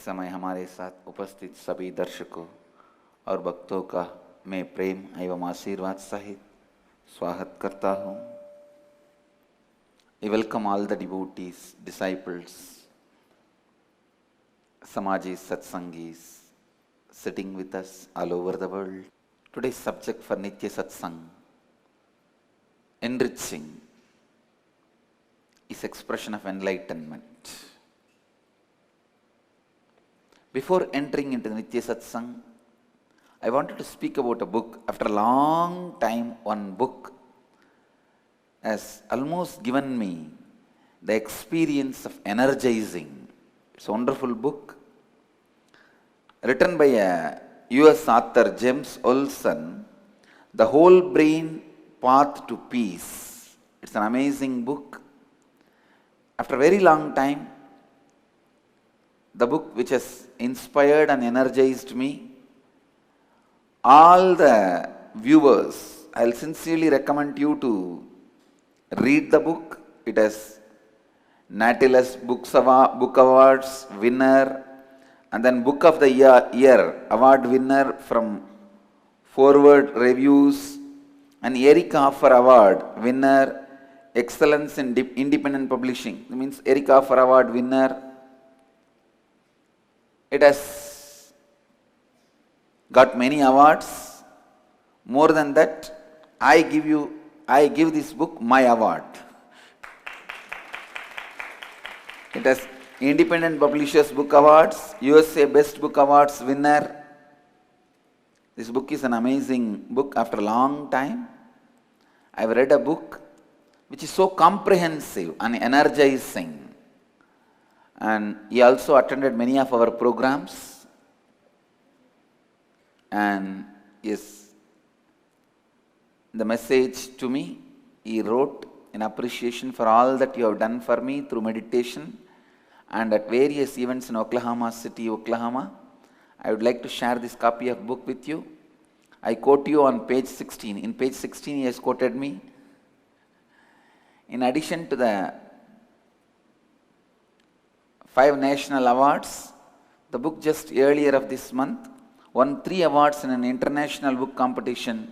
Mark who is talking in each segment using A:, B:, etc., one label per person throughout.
A: समय हमारे साथ उपस्थित सभी दर्शकों और भक्तों का मैं प्रेम एवं आशीर्वाद सहित स्वागत करता हूँ। I welcome all the devotees, disciples, Samajis, Satsangis sitting with us all over the world. Today's subject for Nitya Satsang, enriching, is expression of enlightenment. Before entering into Nitya Satsang, I wanted to speak about a book. After a long time, one book has almost given me the experience of energizing. It's a wonderful book, written by a US author, James Olson, The Whole Brain Path to Peace. It's an amazing book. After a very long time, the book which has inspired and energized me, all the viewers, I'll sincerely recommend you to read the book. It has Nautilus Book Awards winner, and then Book of the Year award winner from Forward Reviews, and Eric Hoffer Award winner, Excellence in Independent Publishing. That means Eric Hoffer Award winner. It has got many awards. More than that, I give this book my award. It has Independent Publishers Book Awards, USA Best Book Awards winner. This book is an amazing book. After a long time, I've read a book which is so comprehensive and energizing. And he also attended many of our programs. And yes, the message to me, he wrote in appreciation for all that you have done for me through meditation and at various events in Oklahoma City, Oklahoma. I would like to share this copy of book with you. I quote you on page 16. In page 16, he has quoted me. In addition to the 5 national awards, the book just earlier of this month won 3 awards in an international book competition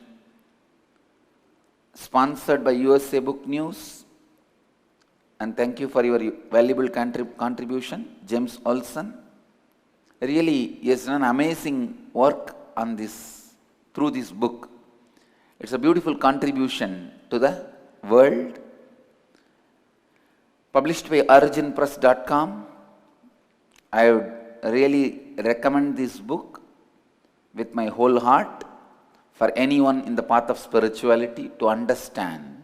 A: sponsored by USA Book News. And thank you for your valuable contribution, James Olson. Really, he has done amazing work on this, through this book. It's a beautiful contribution to the world. Published by originpress.com. I would really recommend this book with my whole heart for anyone in the path of spirituality to understand.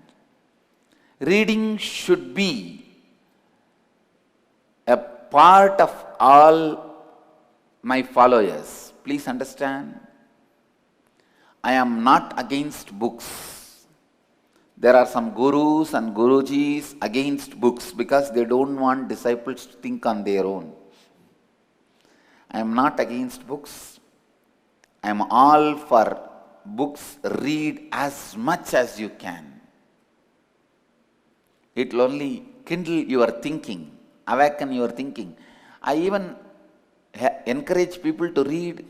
A: Reading should be a part of all my followers. Please understand, I am not against books. There are some gurus and gurujis against books because they don't want disciples to think on their own. I am not against books. I am all for books. Read as much as you can. It will only kindle your thinking, awaken your thinking. I even encourage people to read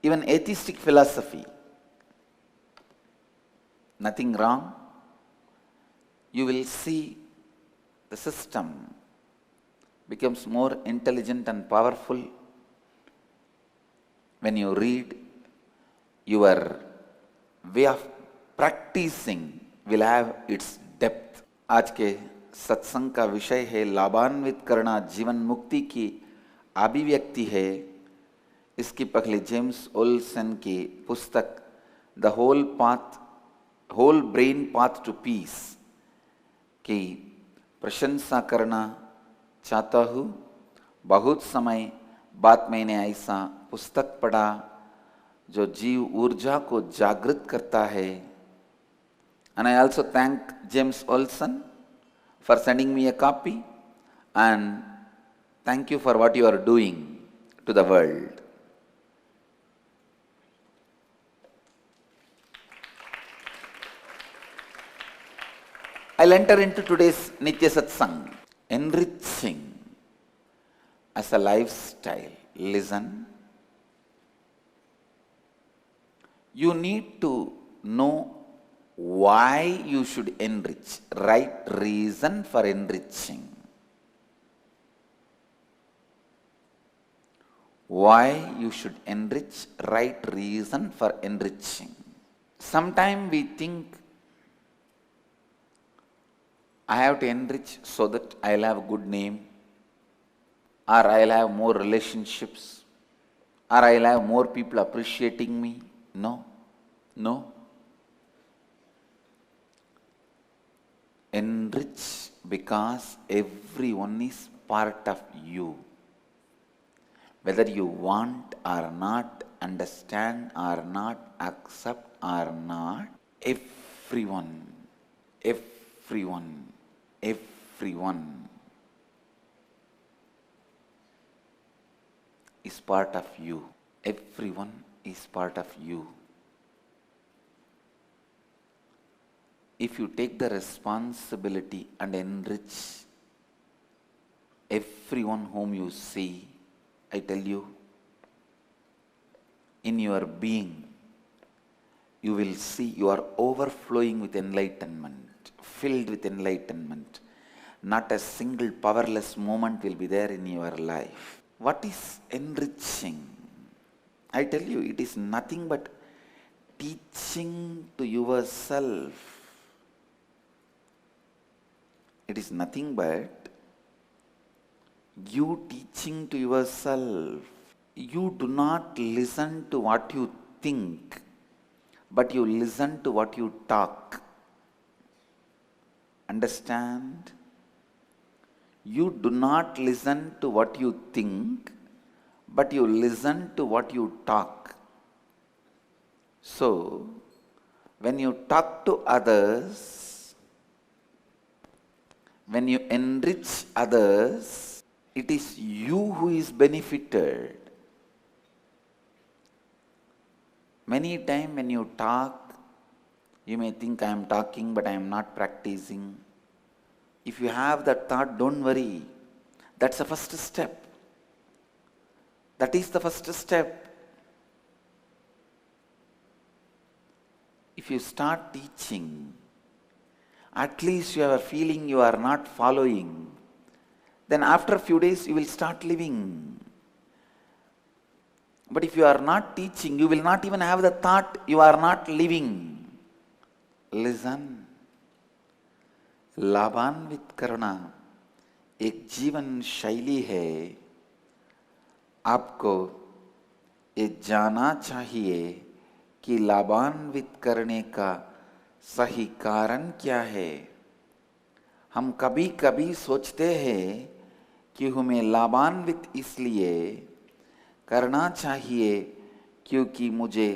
A: even atheistic philosophy. Nothing wrong. You will see the system becomes more intelligent and powerful when you read. Your way of practicing will have its depth. आज के सत्संग का विषय है लाभान्वित करना जीवन मुक्ति की अभिव्यक्ति है। इसकी पहले जेम्स ओल्सन की पुस्तक the whole brain path to peace की प्रशंसा करना चाहता हूँ। बहुत समय बाद मैंने ऐसा पुस्तक पढ़ा जो जीव ऊर्जा को जागृत करता है। And I also thank James Olson for sending me a copy, and thank you for what you are doing to the world. I'll enter into today's Nitya Satsang, enriching as a lifestyle. Listen. You need to know why you should enrich, right reason for enriching. Why you should enrich, right reason for enriching. Sometimes we think, I have to enrich so that I'll have a good name, or I'll have more relationships, or I'll have more people appreciating me. No, no. Enrich because everyone is part of you. Whether you want or not, understand or not, accept or not, everyone is part of you. Everyone is part of you. If you take the responsibility and enrich everyone whom you see, I tell you, in your being, you will see you are overflowing with enlightenment, filled with enlightenment. Not a single powerless moment will be there in your life. What is enriching? I tell you, it is nothing but teaching to yourself. It is nothing but you teaching to yourself. You do not listen to what you think, but you listen to what you talk. Understand? You do not listen to what you think, but you listen to what you talk. So, when you talk to others, when you enrich others, it is you who is benefited. Many times when you talk, you may think I am talking but I am not practicing. If you have that thought, don't worry. That's the first step. That is the first step. If you start teaching, at least you have a feeling you are not following. Then after a few days you will start living. But if you are not teaching, you will not even have the thought you are not living. Listen. लाभान्वित करना एक जीवन शैली है. आपको ये जानना चाहिए कि लाभान्वित करने का सही कारण क्या है. हम कभी कभी सोचते हैं कि हमें लाभान्वित इसलिए करना चाहिए क्योंकि मुझे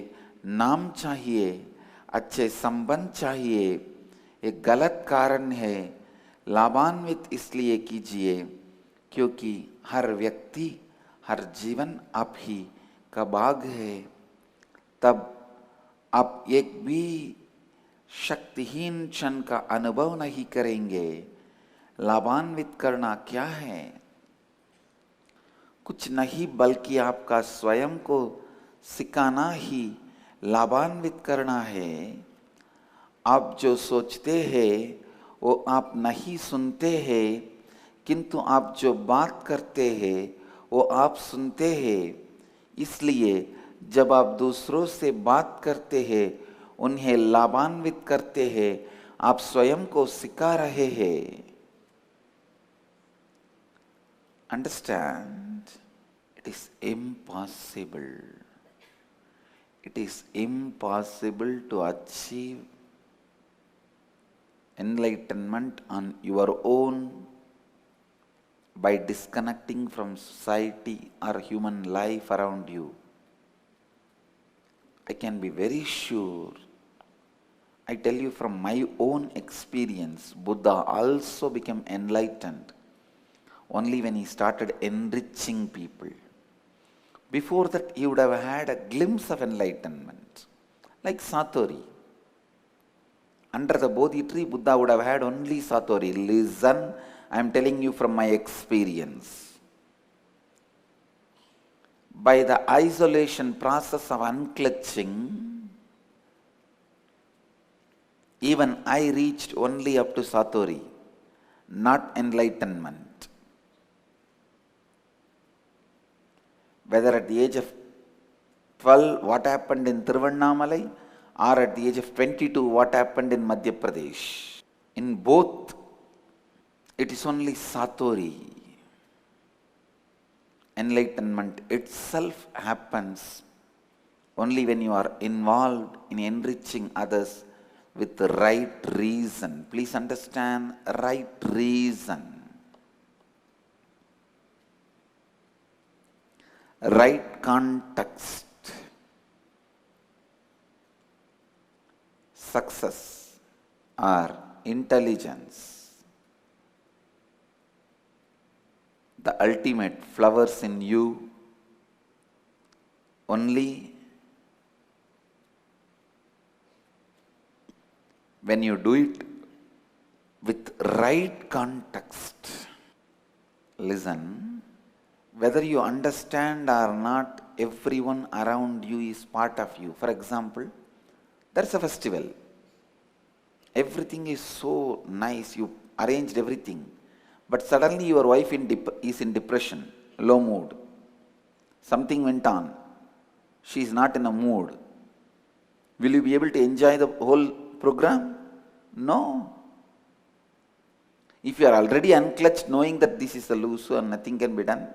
A: नाम चाहिए, अच्छे संबंध चाहिए. एक गलत कारण है. लाभान्वित इसलिए कीजिए क्योंकि हर व्यक्ति, हर जीवन आप ही का भाग है. तब आप एक भी शक्तिहीन क्षण का अनुभव नहीं करेंगे. लाभान्वित करना क्या है? कुछ नहीं बल्कि आपका स्वयं को सिखाना ही लाभान्वित करना है. आप जो सोचते हैं वो आप नहीं सुनते हैं, किंतु आप जो बात करते हैं वो आप सुनते हैं. इसलिए जब आप दूसरों से बात करते हैं, उन्हें लाभान्वित करते हैं, आप स्वयं को सिखा रहे हैं. Understand? It is impossible. It is impossible to achieve enlightenment on your own by disconnecting from society or human life around you. I can be very sure. I tell you from my own experience, Buddha also became enlightened only when he started enriching people. Before that, he would have had a glimpse of enlightenment, like Satori. Under the Bodhi tree, Buddha would have had only Satori. Listen, I am telling you from my experience. by the isolation process of unclutching, even I reached only up to Satori, not enlightenment. Whether at the age of 12, what happened in Tiruvannamalai, or at the age of 22, what happened in Madhya Pradesh. In both, it is only Satori. Enlightenment itself happens only when you are involved in enriching others with the right reason. Please understand, right reason. Right context. Success or intelligence, the ultimate, flowers in you only when you do it with right context. Listen, whether you understand or not, everyone around you is part of you. For example, there's a festival. Everything is so nice, you arranged everything. But suddenly your wife is in depression, low mood. Something went on. She is not in a mood. Will you be able to enjoy the whole program? No. If you are already unclutched, knowing that this is a loose and nothing can be done,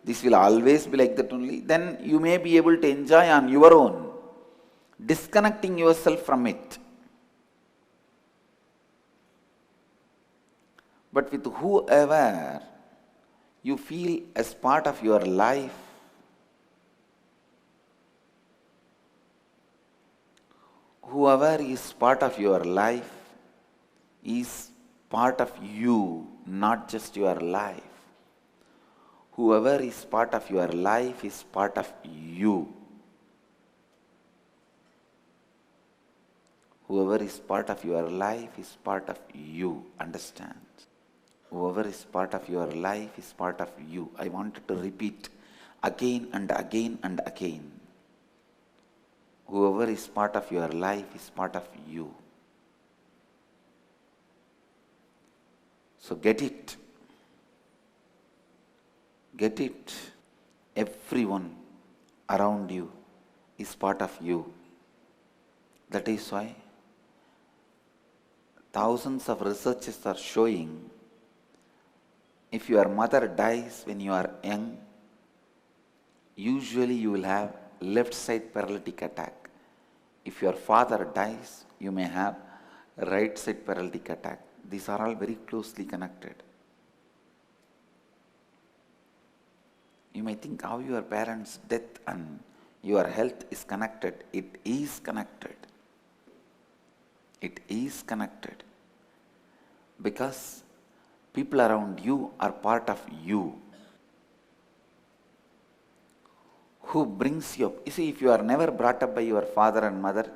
A: this will always be like that only, then you may be able to enjoy on your own, disconnecting yourself from it. But with whoever you feel as part of your life, whoever is part of your life is part of you, not just your life. Whoever is part of your life is part of you. Whoever is part of your life is part of you. Understand? Whoever is part of your life is part of you. I wanted to repeat again and again and again. Whoever is part of your life is part of you. So get it. Get it. Everyone around you is part of you. That is why thousands of researches are showing, if your mother dies when you are young, usually you will have left side paralytic attack. If your father dies, you may have right side paralytic attack. These are all very closely connected. You may think how your parents' death and your health is connected. It is connected. It is connected. Because people around you are part of you. Who brings you up? You see, if you are never brought up by your father and mother,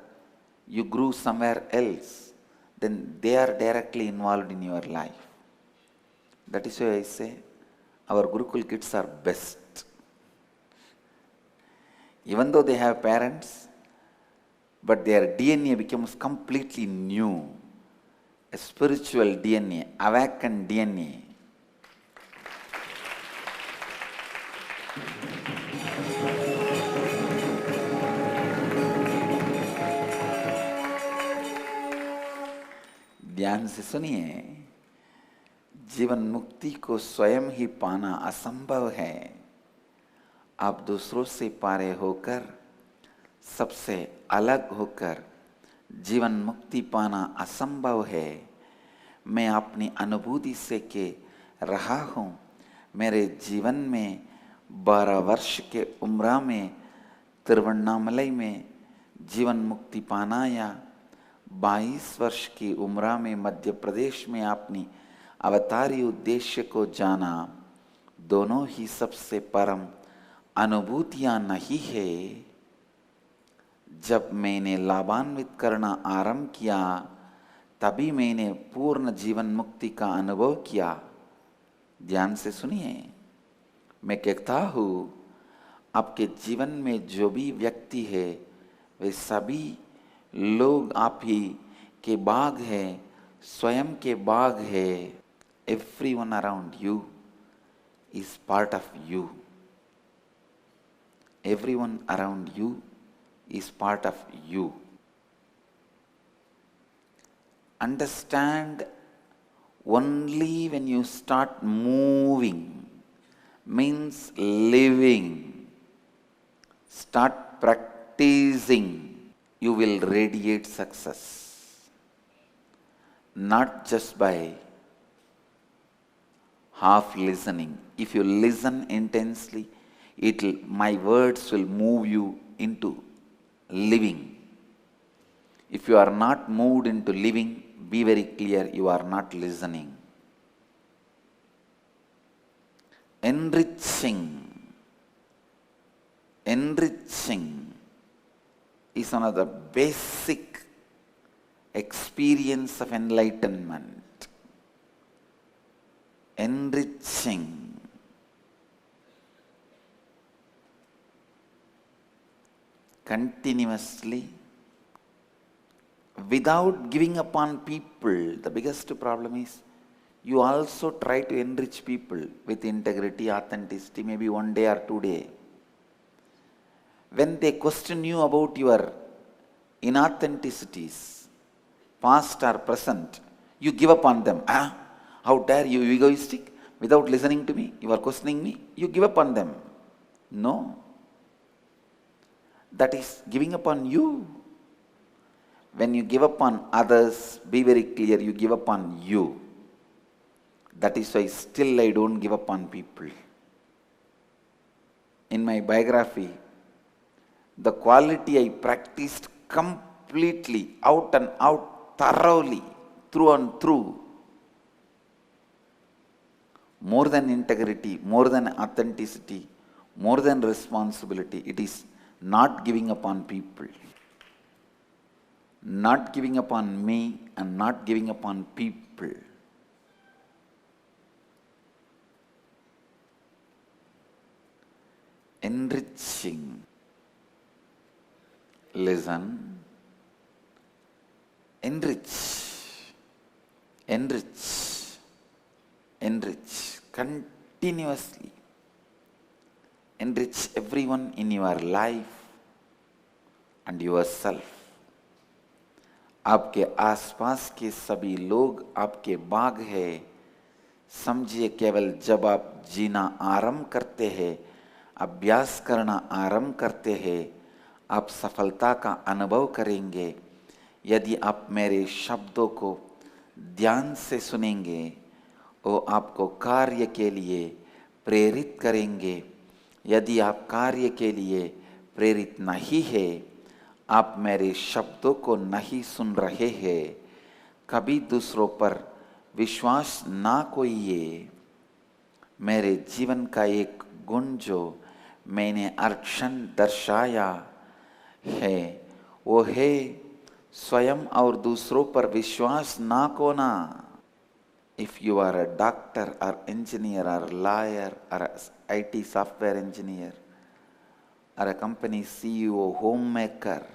A: you grew somewhere else, then they are directly involved in your life. That is why I say our Gurukul kids are best. Even though they have parents, but their DNA becomes completely new. A spiritual DNA, awakened DNA. ध्यान से सुनिए, जीवन मुक्ति को स्वयं ही पाना असंभव है। आप दूसरों से पारे होकर, सबसे अलग होकर जीवन मुक्ति पाना असंभव है। मैं अपनी अनुभूति से के रहा हूँ। मेरे जीवन में 12 वर्ष के उम्र में तिरुवन्नामलई में जीवन मुक्ति पाना, या 22 वर्ष की उम्र में मध्य प्रदेश में अपनी अवतारी उद्देश्य को जाना, दोनों ही सबसे परम अनुभूतियां नहीं है। जब मैंने लाभान्वित करना आरंभ किया, तभी मैंने पूर्ण जीवन मुक्ति का अनुभव किया। ध्यान से सुनिए, मैं कहता हूँ आपके जीवन में जो भी व्यक्ति है वे सभी लोग आप ही के बाग है, स्वयं के बाग है. Everyone around you is part of you. Everyone around you is part of you. Understand only when you start moving, means living, start practicing, you will radiate success. Not just by half listening. If you listen intensely, my words will move you into living. If you are not moved into living, be very clear, you are not listening. Enriching is one of the basic experience of enlightenment. Enriching. Continuously, without giving up on people. The biggest problem is you also try to enrich people with integrity, authenticity, maybe 1 day or 2 days. When they question you about your inauthenticities, past or present, you give up on them. How dare you, egoistic? Without listening to me, you are questioning me, you give up on them. No. That is giving up on you. When you give up on others, be very clear, you give up on you. That is why still I don't give up on people. In my biography, the quality I practiced completely, out and out, thoroughly, through and through. More than integrity, more than authenticity, more than responsibility, it is not giving up on people. Not giving up on me and not giving up on people. Enriching. Listen. Enrich. Enrich. Enrich. Continuously. Enrich everyone in your life and yourself. आपके आसपास के सभी लोग आपके बाग है. समझिए केवल जब आप जीना आरंभ करते हैं, अभ्यास करना आरंभ करते हैं, आप सफलता का अनुभव करेंगे. यदि आप मेरे शब्दों को ध्यान से सुनेंगे, वो आपको कार्य के लिए प्रेरित करेंगे. यदि आप कार्य के लिए प्रेरित नहीं है, आप मेरे शब्दों को नहीं सुन रहे हैं, कभी दूसरों पर विश्वास ना खोइए. मेरे जीवन का एक गुण जो मैंने हर क्षण दर्शाया है, वो है स्वयं और दूसरों पर विश्वास ना खोना. If you are a doctor or engineer or lawyer or a IT software engineer or a company CEO, homemaker,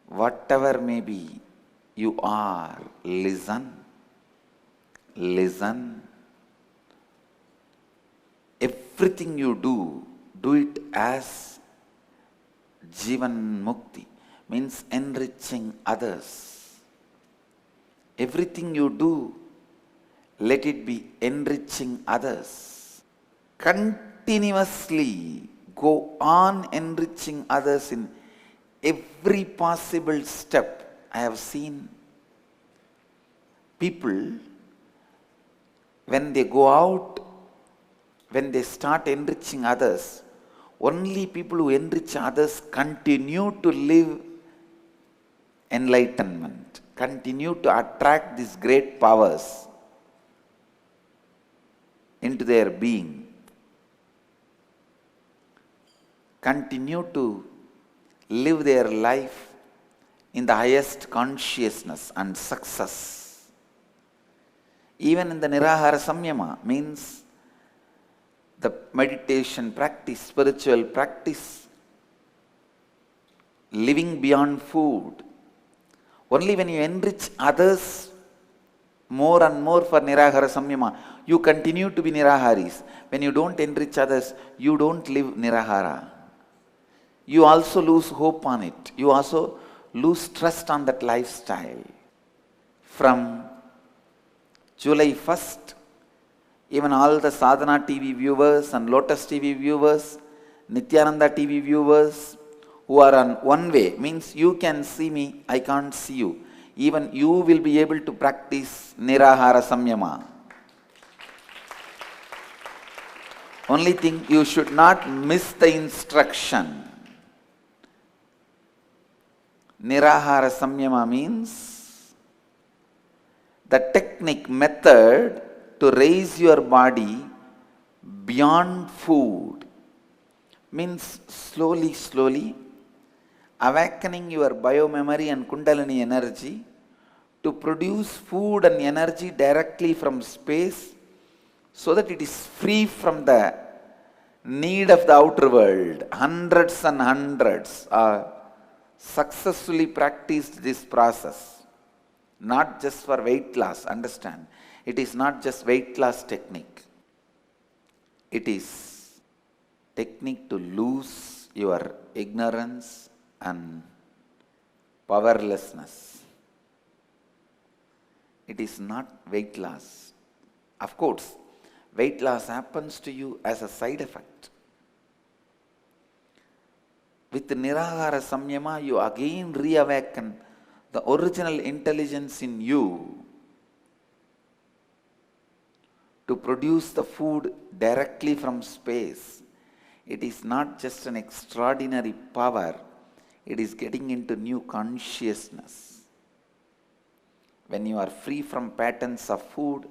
A: whatever may be, you are, listen. Listen. Everything you do it as Jivan Mukti, means enriching others. Everything you do, let it be enriching others. Continuously go on enriching others in every possible step. I have seen people, when they go out, when they start enriching others, only people who enrich others continue to live enlightenment, continue to attract these great powers into their being, continue to live their life in the highest consciousness and success. Even in the Nirahara Samyama, means the meditation practice, spiritual practice, living beyond food. Only when you enrich others more and more for Nirahara Samyama, you continue to be Niraharis. When you don't enrich others, you don't live Nirahara. You also lose hope on it. You also lose trust on that lifestyle. From July 1st, even all the Sadhana TV viewers and Lotus TV viewers, Nityananda TV viewers who are on one way, means you can see me, I can't see you. Even you will be able to practice Nirahara Samyama. Only thing, you should not miss the instruction. Nirahara Samyama means the technique, method to raise your body beyond food. Means slowly awakening your biomemory and Kundalini energy to produce food and energy directly from space, so that it is free from the need of the outer world. Hundreds and hundreds are successfully practiced this process, not just for weight loss. Understand, it is not just weight loss technique. It is technique to lose your ignorance and powerlessness. It is not weight loss. Of course, weight loss happens to you as a side effect. With Nirahara Samyama, you again reawaken the original intelligence in you to produce the food directly from space. It is not just an extraordinary power, it is getting into new consciousness. When you are free from patterns of food,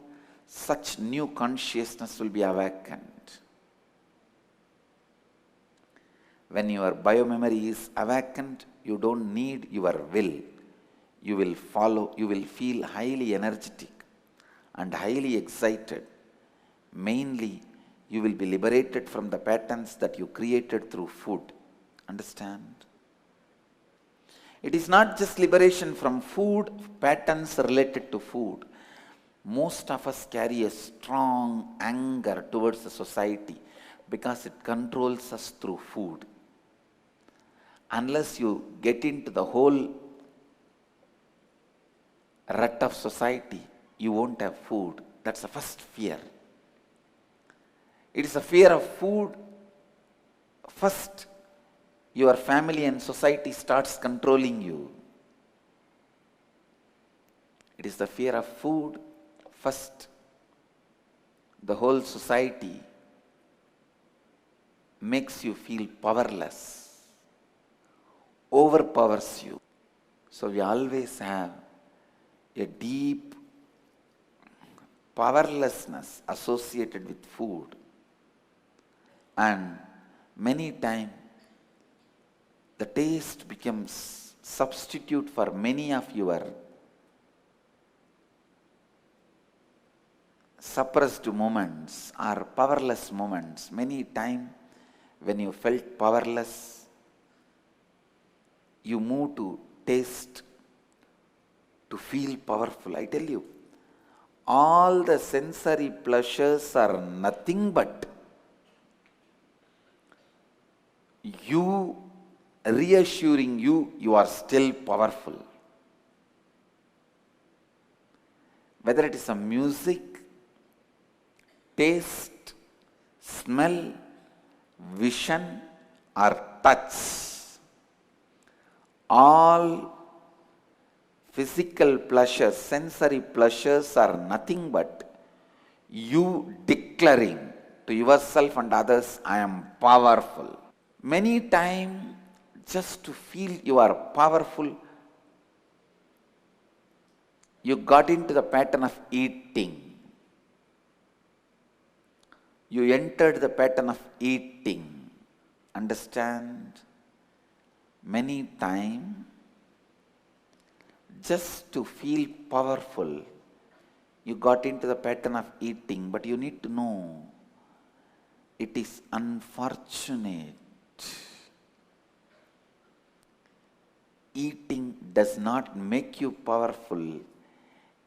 A: such new consciousness will be awakened. When your biomemory is awakened, you don't need your will. You will follow, you will feel highly energetic and highly excited. Mainly, you will be liberated from the patterns that you created through food. Understand? It is not just liberation from food, patterns related to food. Most of us carry a strong anger towards the society because it controls us through food. Unless you get into the whole rut of society, you won't have food. That's the first fear. It is a fear of food. First, your family and society starts controlling you. It is the fear of food. First, the whole society makes you feel powerless, overpowers you. So we always have a deep powerlessness associated with food. And many times, the taste becomes substitute for many of your suppressed moments or powerless moments. Many times when you felt powerless, you move to taste to feel powerful. I tell you, all the sensory pleasures are nothing but you reassuring you are still powerful. Whether it is a music, taste, smell, vision or touch, all physical pleasures, sensory pleasures are nothing but you declaring to yourself and others, I am powerful. Many times, just to feel you are powerful, you got into the pattern of eating. You entered the pattern of eating. Understand? Many times, just to feel powerful, you got into the pattern of eating, but you need to know It is unfortunate. Eating does not make you powerful.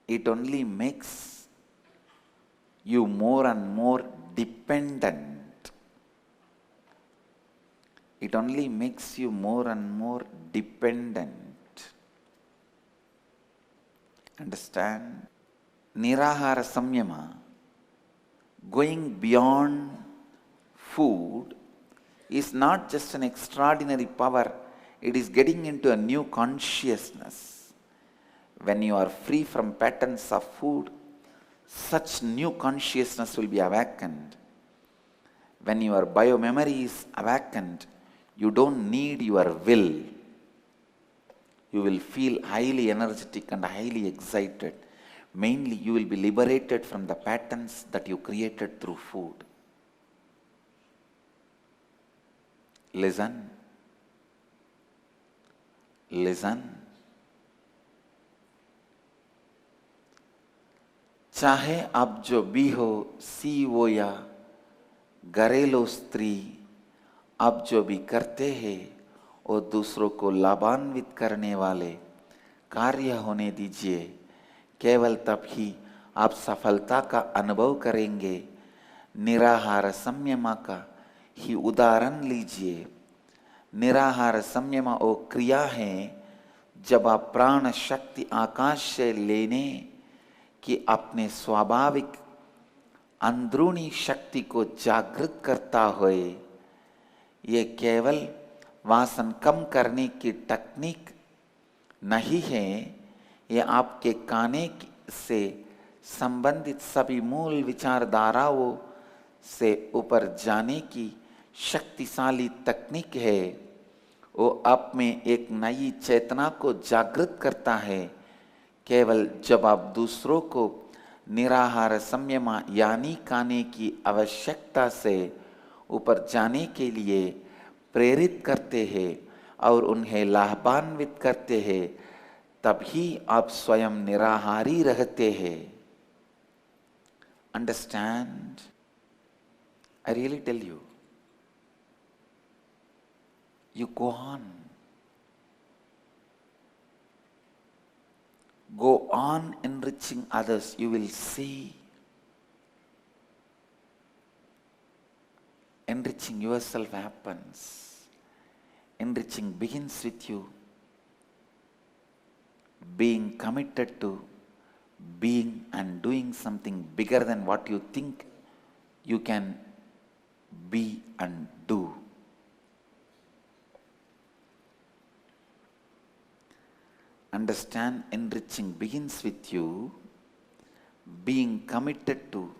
A: It only makes you more and more dependent. It only makes you more and more dependent. Understand? Nirahara Samyama, going beyond food, is not just an extraordinary power, it is getting into a new consciousness. When you are free from patterns of food, such new consciousness will be awakened. When your biomemory is awakened, you don't need your will. You will feel highly energetic and highly excited. Mainly, you will be liberated from the patterns that you created through food. Listen. Listen. चाहे आप जो भी हो, CEO या घरेलू स्त्री, आप जो भी करते हैं वो दूसरों को लाभान्वित करने वाले कार्य होने दीजिए। केवल तब ही आप सफलता का अनुभव करेंगे। निराहार संयम का ही उदाहरण लीजिए। निराहार संयम वो क्रिया है जब आप प्राण शक्ति आकाश से लेने कि अपने स्वाभाविक अंदरूनी शक्ति को जागृत करता हुए, ये केवल वासन कम करने की तकनीक नहीं है, ये आपके खाने से संबंधित सभी मूल विचारधाराओं से ऊपर जाने की शक्तिशाली तकनीक है। वो आप में एक नई चेतना को जागृत करता है। केवल जब आप दूसरों को निराहार संयम यानी खाने की आवश्यकता से ऊपर जाने के लिए प्रेरित करते हैं और उन्हें लाभान्वित करते हैं, तभी आप स्वयं निराहारी रहते हैं। Understand? I really tell you. You go on. Go on enriching others. You will see. Enriching yourself happens. Enriching begins with you. Being committed to being and doing something bigger than what you think you can be and do. Understand, enriching begins with you. Being committed to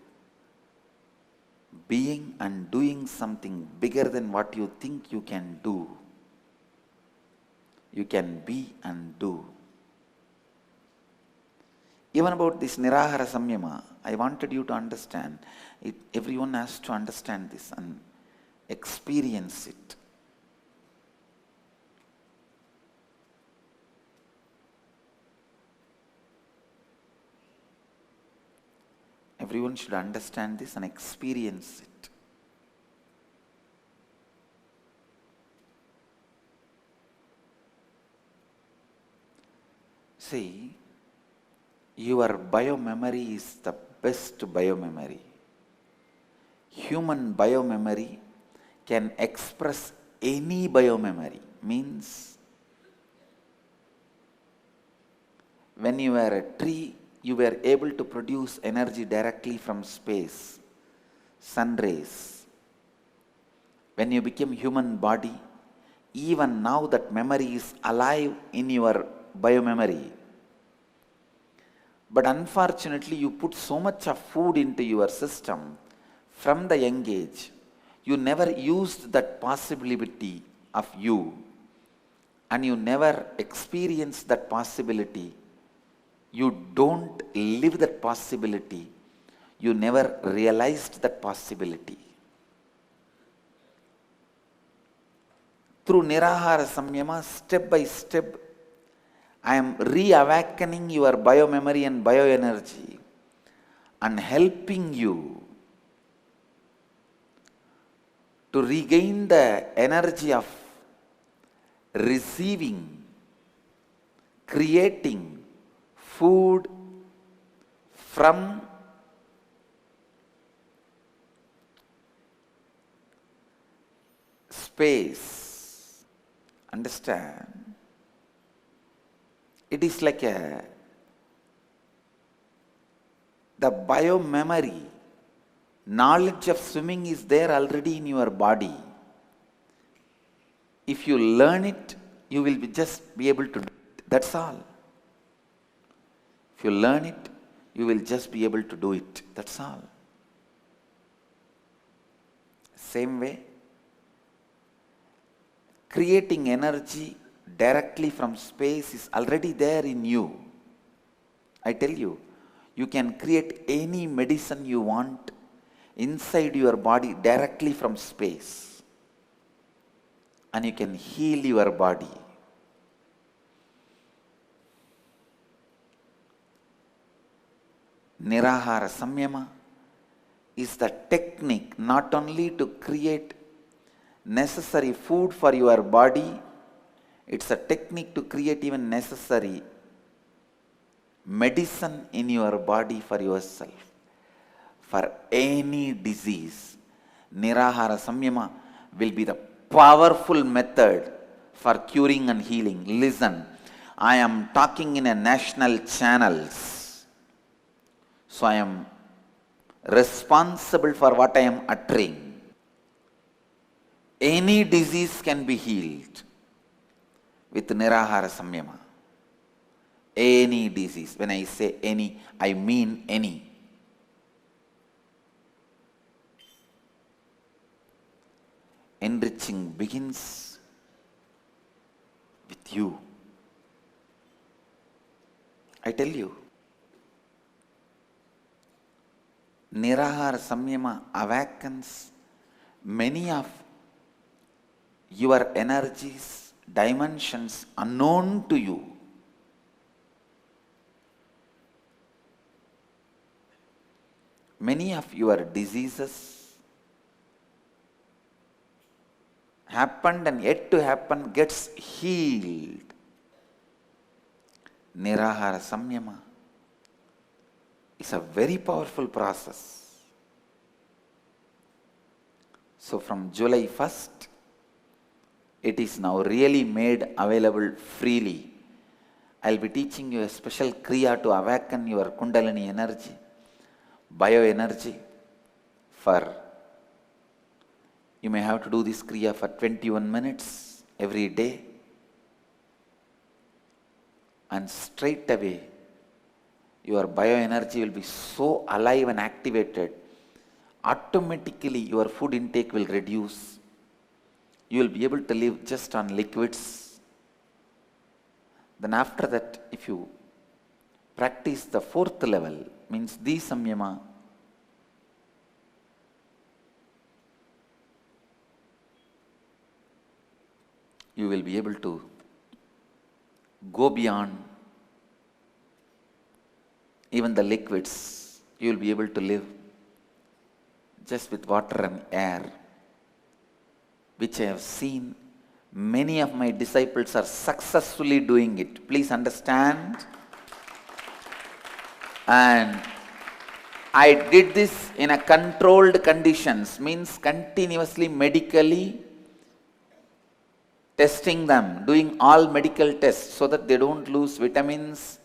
A: being and doing something bigger than what you think you can do. You can be and do. Even about this Nirahara Samyama, I wanted you to understand it. Everyone has to understand this and experience it. Everyone should understand this and experience it. See, your biomemory is the best biomemory. Human biomemory can express any biomemory. Means, when you were a tree, you were able to produce energy directly from space, sun rays. When you became human body, even now that memory is alive in your biomemory. But unfortunately, you put so much of food into your system from the young age, you never used that possibility of you, and you never experienced that possibility. You don't live that possibility. You never realized that possibility. Through Nirahara Samyama, step by step, I am reawakening your biomemory and bioenergy and helping you to regain the energy of receiving, creating food from space. Understand? It is like the biomemory. Knowledge of swimming is there already in your body. If you learn it, you will just be able to do it. That's all. If you learn it, you will just be able to do it. That's all. Same way, creating energy directly from space is already there in you. I tell you, you can create any medicine you want inside your body directly from space, and you can heal your body. Nirahara Samyama is the technique not only to create necessary food for your body, it's a technique to create even necessary medicine in your body for yourself. For any disease, Nirahara Samyama will be the powerful method for curing and healing. Listen, I am talking in a national channels, so I am responsible for what I am uttering. Any disease can be healed with Nirahara Samyama. Any disease. When I say any, I mean any. Enriching begins with you. I tell you, Nirahara Samyama awakens many of your energies, dimensions unknown to you. Many of your diseases happened and yet to happen gets healed. Nirahara Samyama is a very powerful process. So from July 1st, it is now really made available freely. I will be teaching you a special Kriya to awaken your Kundalini energy, bioenergy. You may have to do this Kriya for 21 minutes every day, and straight away your bioenergy will be so alive and activated. Automatically your food intake will reduce. You will be able to live just on liquids. Then after that, if you practice the 4th level, means the Samyama, you will be able to go beyond even the liquids. You will be able to live just with water and air, which I have seen many of my disciples are successfully doing it. Please understand. And I did this in a controlled conditions, means continuously medically testing them, doing all medical tests so that they don't lose vitamins,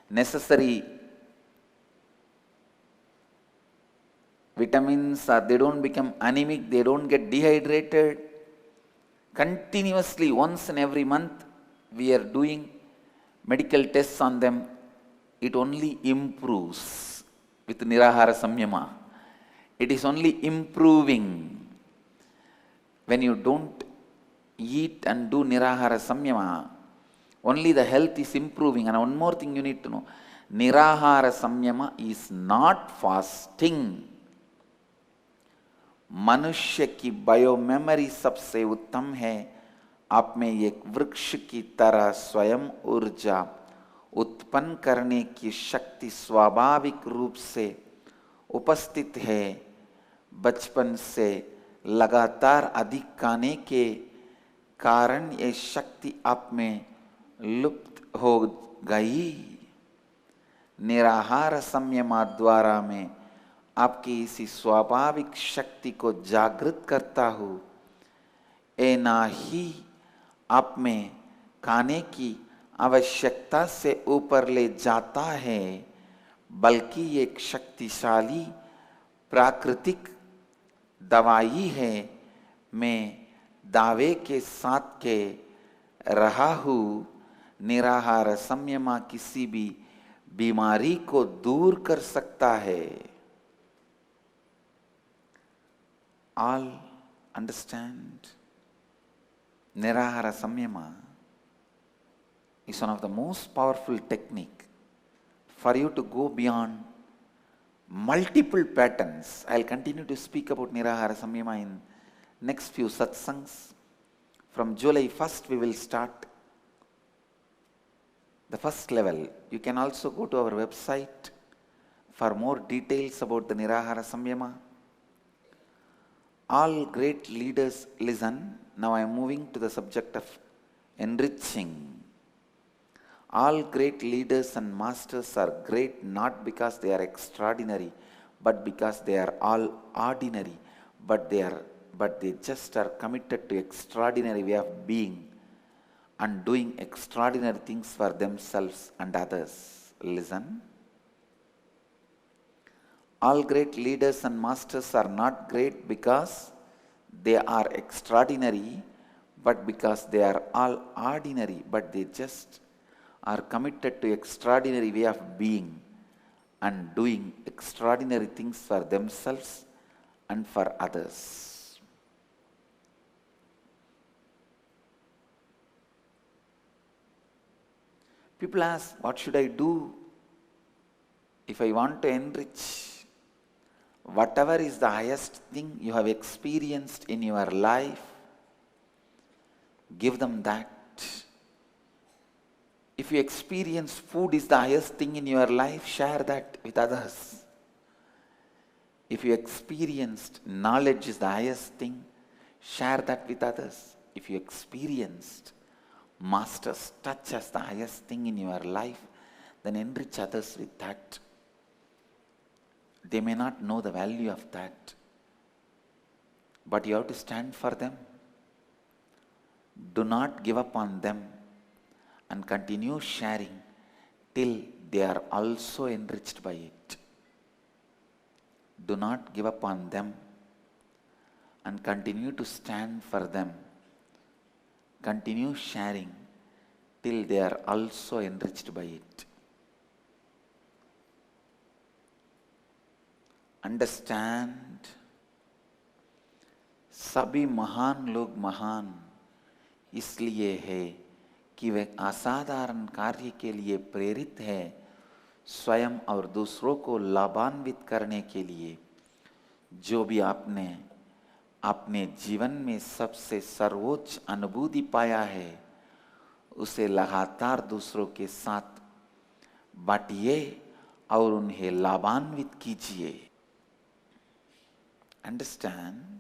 A: necessary vitamins, or they don't become anemic, they don't get dehydrated. Continuously, once in every month, we are doing medical tests on them. It only improves with Nirahara Samyama. It is only improving. When you don't eat and do Nirahara Samyama, only the health is improving. And one more thing you need to know, Nirahara Samyama is not fasting. मनुष्य की बायोमेमोरी सबसे उत्तम है. आप में एक वृक्ष की तरह स्वयं ऊर्जा उत्पन्न करने की शक्ति स्वाभाविक रूप से उपस्थित है. बचपन से लगातार अधिक खाने के कारण ये शक्ति आप में लुप्त हो गई। निराहार संयम द्वारा मैं आपकी इसी स्वाभाविक शक्ति को जागृत करता हूँ। ये ना ही आप में खाने की आवश्यकता से ऊपर ले जाता है, बल्कि एक शक्तिशाली प्राकृतिक दवाई है। मैं दावे के साथ के रहा हूँ, निराहार संयम किसी भी बीमारी को दूर कर सकता है। All understand? Nirahara Samyama is one of the most powerful technique for you to go beyond multiple patterns. I'll continue to speak about Nirahara Samyama in next few satsangs. From July 1st we will start the first level. You can also go to our website for more details about the Nirahara Samyama. All great leaders listen. Now I am moving to the subject of enriching. All great leaders and masters are great not because they are extraordinary, but because they are all ordinary. But they just are committed to extraordinary way of being and doing extraordinary things for themselves and others. Listen. All great leaders and masters are not great because they are extraordinary, but because they are all ordinary, but they just are committed to extraordinary way of being and doing extraordinary things for themselves and for others. People ask, what should I do if I want to enrich? Whatever is the highest thing you have experienced in your life, give them that. If you experience food is the highest thing in your life, share that with others. If you experienced knowledge is the highest thing, share that with others. If you experienced master's touch as the highest thing in your life, then enrich others with that. They may not know the value of that, but you have to stand for them. Do not give up on them and continue sharing till they are also enriched by it. Do not give up on them and continue to stand for them. Continue sharing till they are also enriched by it. Understand, सभी महान लोग महान इसलिए है कि वे असाधारण कार्य के लिए प्रेरित है, स्वयं और दूसरों को लाभान्वित करने के लिए। जो भी आपने अपने जीवन में सबसे सर्वोच्च अनुभूति पाया है, उसे लगातार दूसरों के साथ बांटिए और उन्हें लाभान्वित कीजिए। Understand?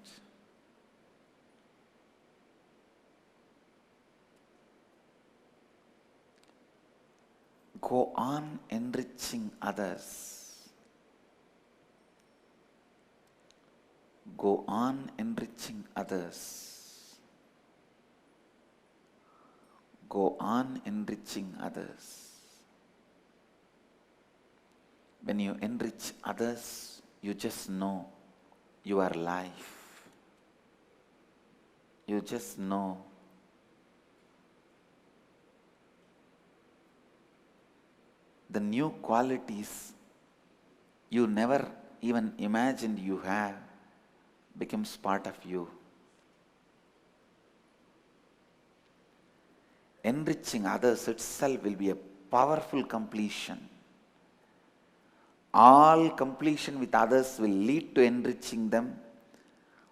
A: Go on enriching others. Go on enriching others. Go on enriching others. When you enrich others, you just know your life. You just know the new qualities you never even imagined you have becomes part of you. Enriching others itself will be a powerful completion. All completion with others will lead to enriching them.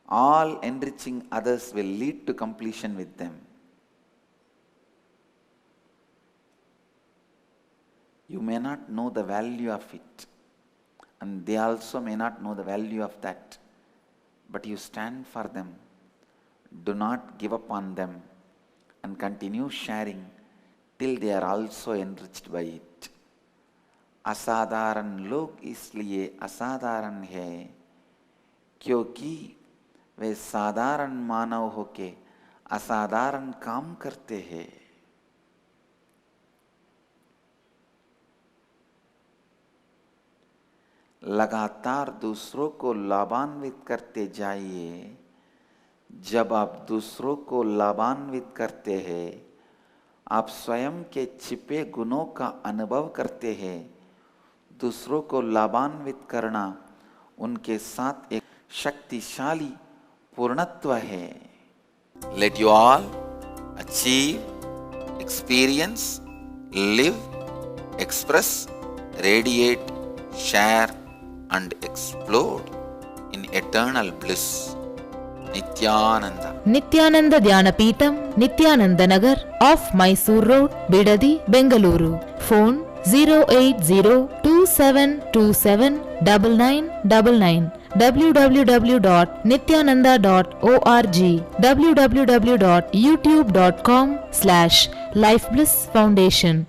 A: All enriching others will lead to completion with them. You may not know the value of it, and they also may not know the value of that. but you stand for them. Do not give up on them and continue sharing till they are also enriched by it. असाधारण लोग इसलिए असाधारण है क्योंकि वे साधारण मानव होके असाधारण काम करते हैं। लगातार दूसरों को लाभान्वित करते जाइए। जब आप दूसरों को लाभान्वित करते हैं, आप स्वयं के छिपे गुणों का अनुभव करते हैं। दूसरों को लाभान्वित करना उनके साथ एक शक्तिशाली पूर्णत्व है। Let you all achieve, experience, live, express, radiate, share and explode in eternal bliss. Nityananda.
B: Nityananda Dhyanapitham, Nityananda Nagar, off Mysore Road, Bidadi, Bengaluru. Phone 08027279999. www.nityananda.org. www.youtube.com/Life Bliss Foundation.